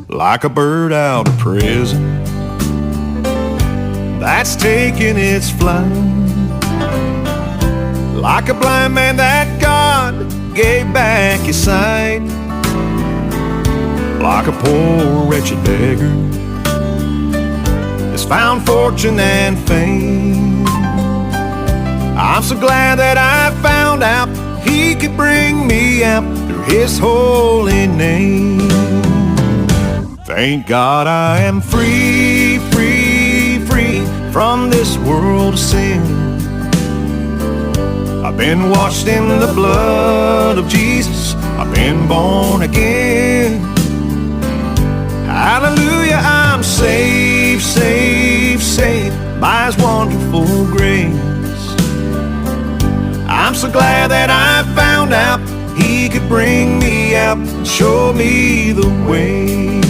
like a bird out of prison that's taking its flight, like a blind man that God gave back his sight, like a poor wretched beggar that's found fortune and fame. I'm so glad that I found out he could bring me out through his holy name. Thank God I am free, free, free from this world of sin. I've been washed in the blood of Jesus. I've been born again. Hallelujah, I'm saved, saved, saved by his wonderful grace. I'm so glad that I found out he could bring me out and show me the way.